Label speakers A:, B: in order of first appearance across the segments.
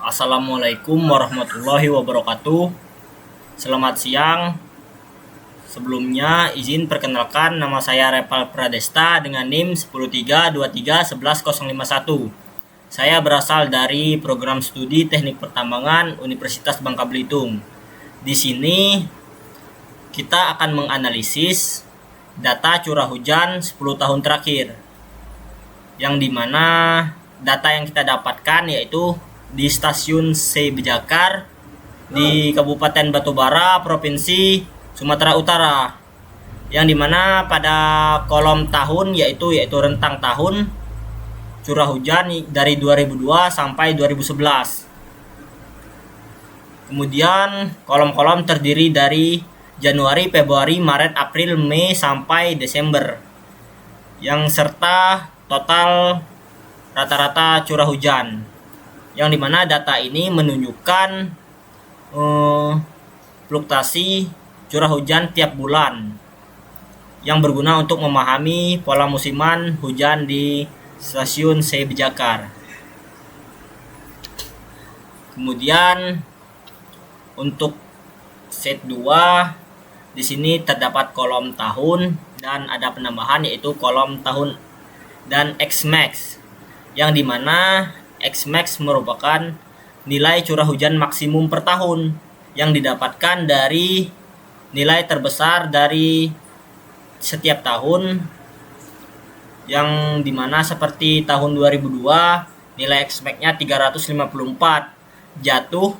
A: Assalamualaikum warahmatullahi wabarakatuh. Selamat siang. Sebelumnya izin perkenalkan, nama saya Repal Pradesta dengan NIM 10323111051. Saya berasal dari program studi Teknik Pertambangan Universitas Bangka Belitung. Di sini kita akan menganalisis data curah hujan 10 tahun terakhir, yang dimana data yang kita dapatkan yaitu di stasiun C Bejakar di Kabupaten Batubara, Provinsi Sumatera Utara, yang dimana pada kolom tahun yaitu rentang tahun curah hujan dari 2002 sampai 2011. Kemudian kolom-kolom terdiri dari Januari, Februari, Maret, April, Mei sampai Desember, yang serta total rata-rata curah hujan, yang dimana data ini menunjukkan fluktuasi curah hujan tiap bulan, yang berguna untuk memahami pola musiman hujan di stasiun C Bejakar. Kemudian untuk set 2 di sini terdapat kolom tahun dan ada penambahan yaitu kolom tahun dan Xmax, yang dimana Xmax merupakan nilai curah hujan maksimum per tahun yang didapatkan dari nilai terbesar dari setiap tahun, yang dimana seperti tahun 2002 nilai Xmax-nya 354, jatuh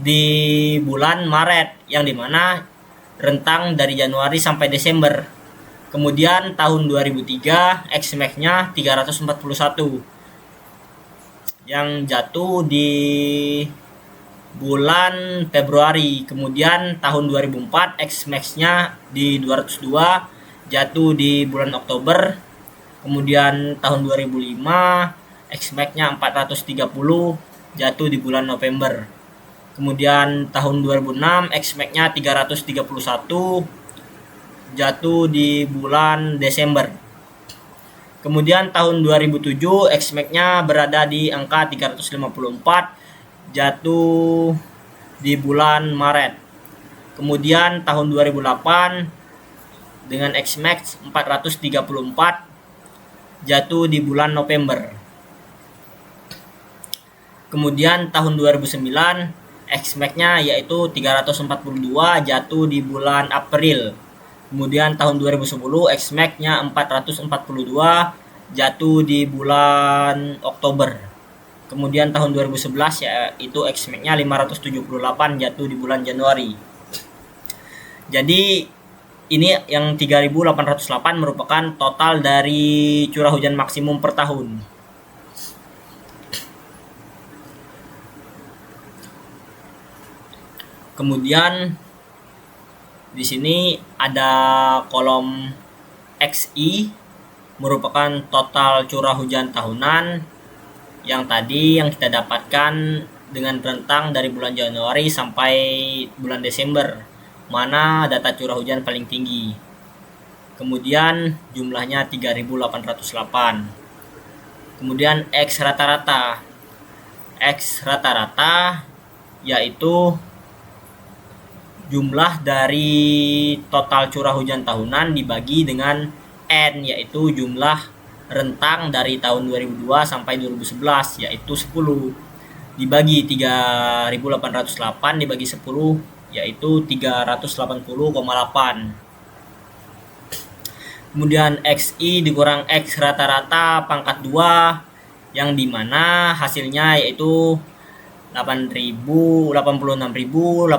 A: di bulan Maret, yang dimana rentang dari Januari sampai Desember. Kemudian tahun 2003 Xmax-nya 341 yang jatuh di bulan Februari. Kemudian tahun 2004 Xmax-nya di 202 jatuh di bulan Oktober. Kemudian tahun 2005 Xmax-nya 430 jatuh di bulan November. Kemudian tahun 2006 Xmax-nya 331 jatuh di bulan Desember. Kemudian tahun 2007 Xmax-nya berada di angka 354 jatuh di bulan Maret. Kemudian tahun 2008 dengan Xmax 434 jatuh di bulan November. Kemudian tahun 2009 Xmax-nya yaitu 342 jatuh di bulan April. Kemudian tahun 2010 Xmax-nya 442 jatuh di bulan Oktober. Kemudian tahun 2011 yaitu Xmax-nya 578 jatuh di bulan Januari. Jadi ini yang 3808 merupakan total dari curah hujan maksimum per tahun. Kemudian di sini ada kolom XI merupakan total curah hujan tahunan yang tadi yang kita dapatkan dengan rentang dari bulan Januari sampai bulan Desember, mana data curah hujan paling tinggi. Kemudian jumlahnya 3808. Kemudian X rata-rata. X rata-rata yaitu jumlah dari total curah hujan tahunan dibagi dengan N, yaitu jumlah rentang dari tahun 2002 sampai 2011 yaitu 10, dibagi 3808 dibagi 10 yaitu 380,8. Kemudian XI dikurang X rata-rata pangkat 2, yang dimana hasilnya yaitu 86.859,6.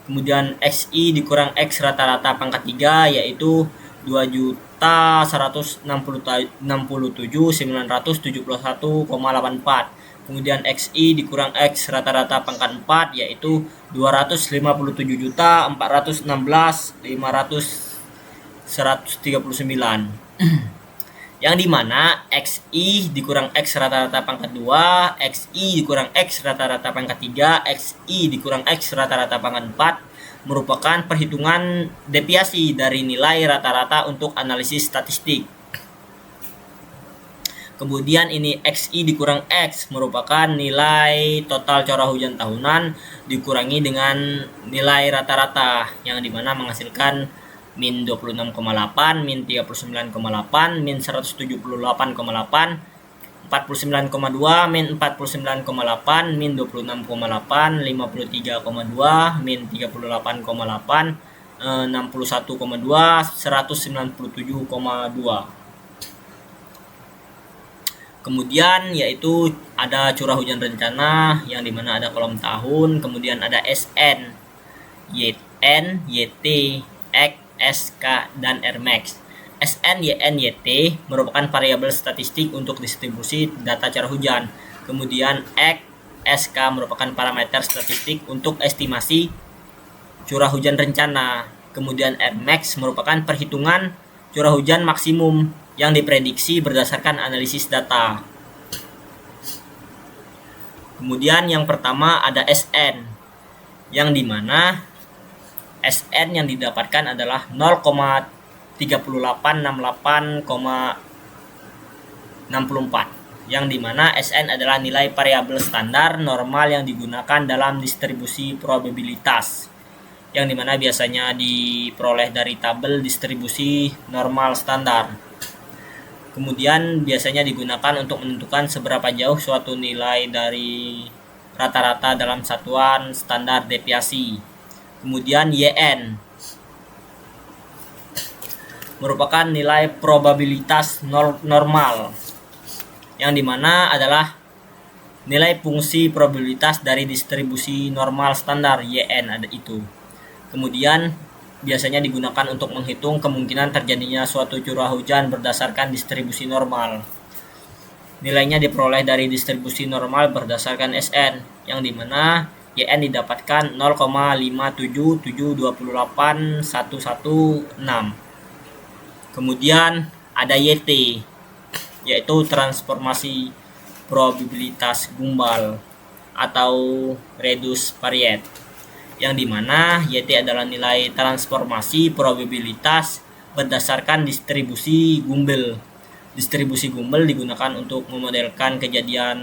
A: Kemudian XI dikurang X rata-rata pangkat 3 yaitu 2.167.971,84. Kemudian XI dikurang X rata-rata pangkat 4 yaitu 257.416.539. Yang dimana XI dikurang X rata-rata pangkat 2, XI dikurang X rata-rata pangkat 3, XI dikurang X rata-rata pangkat 4 merupakan perhitungan deviasi dari nilai rata-rata untuk analisis statistik. Kemudian ini XI dikurang X merupakan nilai total curah hujan tahunan dikurangi dengan nilai rata-rata, yang dimana menghasilkan min 26,8, min 39,8, min 178,8, 49,2, min 49,8, min 26,8, 53,2, min 38,8, 61,2, 197,2. Kemudian yaitu ada curah hujan rencana yang dimana ada kolom tahun, kemudian ada SN, YN, YT, X, SK, dan Rmax. SN, YN, YT merupakan variabel statistik untuk distribusi data curah hujan. Kemudian X, SK merupakan parameter statistik untuk estimasi curah hujan rencana. Kemudian Rmax merupakan perhitungan curah hujan maksimum yang diprediksi berdasarkan analisis data. Kemudian yang pertama ada SN, yang dimana SN yang didapatkan adalah 0,3868,64, yang dimana SN adalah nilai variabel standar normal yang digunakan dalam distribusi probabilitas, yang dimana biasanya diperoleh dari tabel distribusi normal standar. Kemudian biasanya digunakan untuk menentukan seberapa jauh suatu nilai dari rata-rata dalam satuan standar deviasi. Kemudian YN merupakan nilai probabilitas normal, yang dimana adalah nilai fungsi probabilitas dari distribusi normal standar YN ada itu. Kemudian biasanya digunakan untuk menghitung kemungkinan terjadinya suatu curah hujan berdasarkan distribusi normal. Nilainya diperoleh dari distribusi normal berdasarkan SN, yang dimana YN didapatkan 0,57728,116. Kemudian ada YT, yaitu transformasi probabilitas gumbal atau reduced variate, yang dimana YT adalah nilai transformasi probabilitas berdasarkan distribusi Gumbel. Distribusi Gumbel digunakan untuk memodelkan kejadian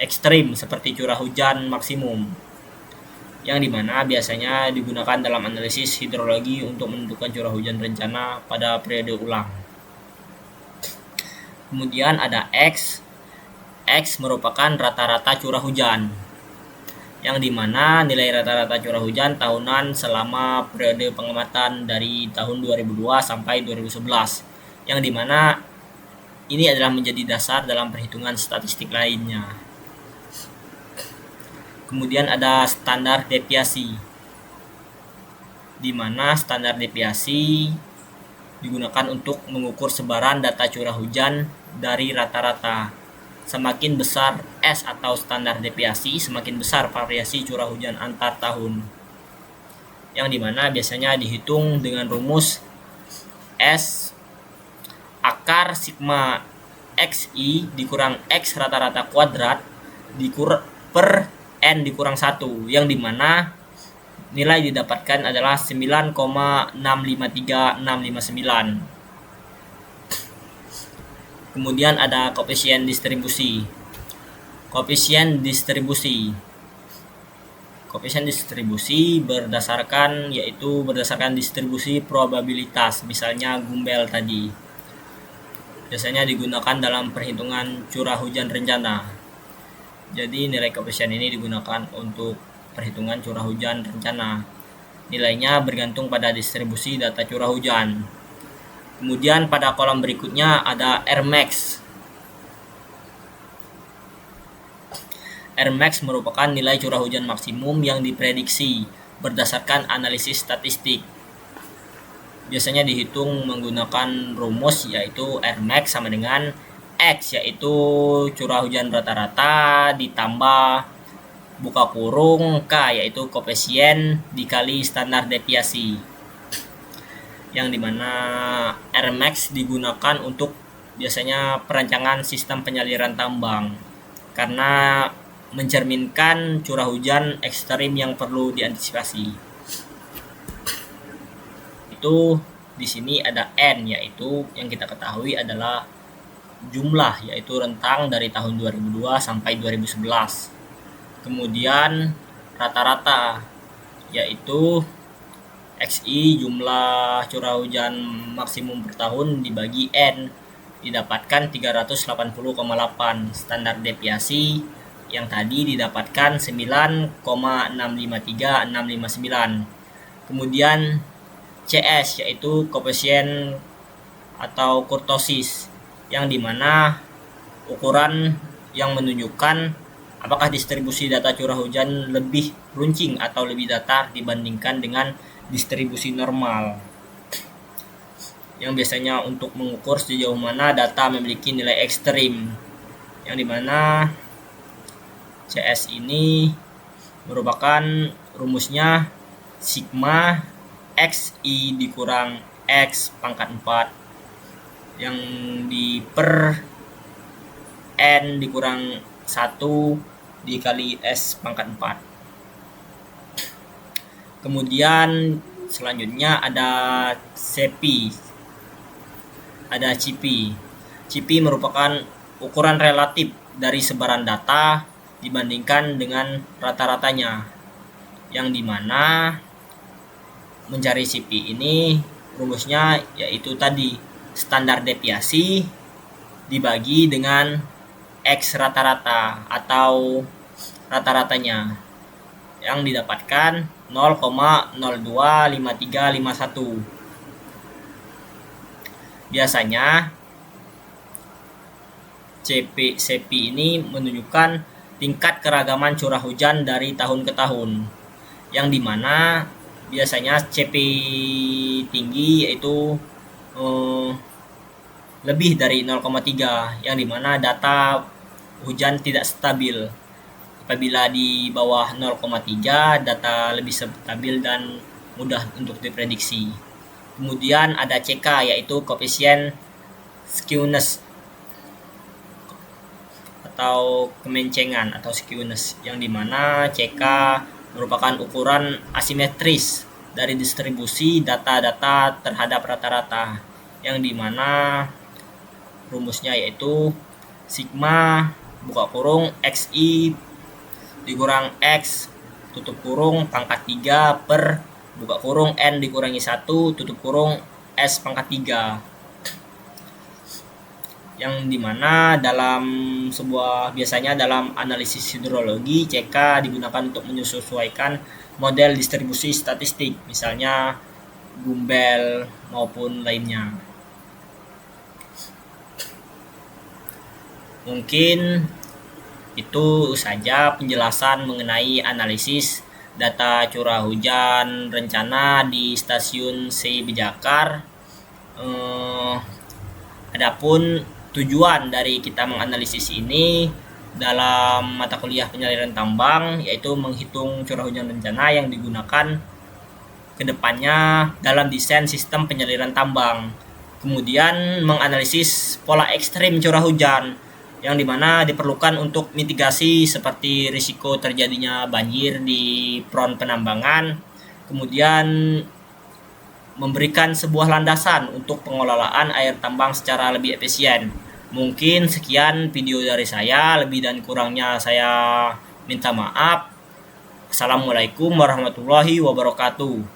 A: ekstrim seperti curah hujan maksimum, yang dimana biasanya digunakan dalam analisis hidrologi untuk menentukan curah hujan rencana pada periode ulang. Kemudian ada X. X merupakan rata-rata curah hujan, yang dimana nilai rata-rata curah hujan tahunan selama periode pengamatan dari tahun 2002 sampai 2011, yang dimana ini adalah menjadi dasar dalam perhitungan statistik lainnya. Kemudian ada standar deviasi, di mana standar deviasi digunakan untuk mengukur sebaran data curah hujan dari rata-rata. Semakin besar S atau standar deviasi, semakin besar variasi curah hujan antar tahun, yang dimana biasanya dihitung dengan rumus S akar sigma XI dikurang X rata-rata kuadrat per N dikurang 1, yang dimana nilai didapatkan adalah 9,653659. Kemudian ada koefisien distribusi. Koefisien distribusi berdasarkan distribusi probabilitas, misalnya Gumbel tadi. Biasanya digunakan dalam perhitungan curah hujan rencana. Jadi nilai koefisien ini digunakan untuk perhitungan curah hujan rencana. Nilainya bergantung pada distribusi data curah hujan. Kemudian pada kolom berikutnya ada Rmax. Rmax merupakan nilai curah hujan maksimum yang diprediksi berdasarkan analisis statistik. Biasanya dihitung menggunakan rumus yaitu Rmax sama dengan X, yaitu curah hujan rata-rata ditambah buka kurung K, yaitu koefisien dikali standar deviasi, yang dimana Rmax digunakan untuk biasanya perancangan sistem penyaliran tambang karena mencerminkan curah hujan ekstrim yang perlu diantisipasi. Itu di sini ada N, yaitu yang kita ketahui adalah jumlah, yaitu rentang dari tahun 2002 sampai 2011. Kemudian rata-rata, yaitu XI jumlah curah hujan maksimum per tahun dibagi N, didapatkan 380,8. Standar deviasi yang tadi didapatkan 9,653659. Kemudian CS yaitu koefisien atau kurtosis, yang dimana ukuran yang menunjukkan apakah distribusi data curah hujan lebih runcing atau lebih datar dibandingkan dengan distribusi normal, yang biasanya untuk mengukur sejauh mana data memiliki nilai ekstrim, yang dimana CS ini merupakan rumusnya sigma XI dikurang X pangkat 4 yang di per N dikurang 1 dikali S pangkat 4. Kemudian selanjutnya ada CP, ada CP. CP merupakan ukuran relatif dari sebaran data dibandingkan dengan rata-ratanya, yang dimana mencari CP ini rumusnya yaitu tadi standar deviasi dibagi dengan X rata-rata atau rata-ratanya, yang didapatkan 0,025351. Biasanya CP ini menunjukkan tingkat keragaman curah hujan dari tahun ke tahun, yang dimana biasanya CP tinggi yaitu lebih dari 0,3, yang dimana data hujan tidak stabil. Apabila di bawah 0,3 data lebih stabil dan mudah untuk diprediksi. Kemudian ada CK yaitu koefisien skewness atau kemencengan atau skewness, yang dimana CK merupakan ukuran asimetris dari distribusi data-data terhadap rata-rata, yang dimana rumusnya yaitu sigma buka kurung XI dikurang X tutup kurung pangkat 3 per buka kurung N dikurangi 1 tutup kurung S pangkat 3, yang dimana biasanya dalam analisis hidrologi CK digunakan untuk menyesuaikan model distribusi statistik, misalnya Gumbel maupun lainnya. Mungkin itu saja penjelasan mengenai analisis data curah hujan rencana di stasiun C Bijakar. Adapun tujuan dari kita menganalisis ini dalam mata kuliah penyaliran tambang yaitu menghitung curah hujan rencana yang digunakan kedepannya dalam desain sistem penyaliran tambang. Kemudian menganalisis pola ekstrim curah hujan, yang dimana diperlukan untuk mitigasi seperti risiko terjadinya banjir di front penambangan, kemudian memberikan sebuah landasan untuk pengelolaan air tambang secara lebih efisien. Mungkin sekian video dari saya, lebih dan kurangnya saya minta maaf. Assalamualaikum warahmatullahi wabarakatuh.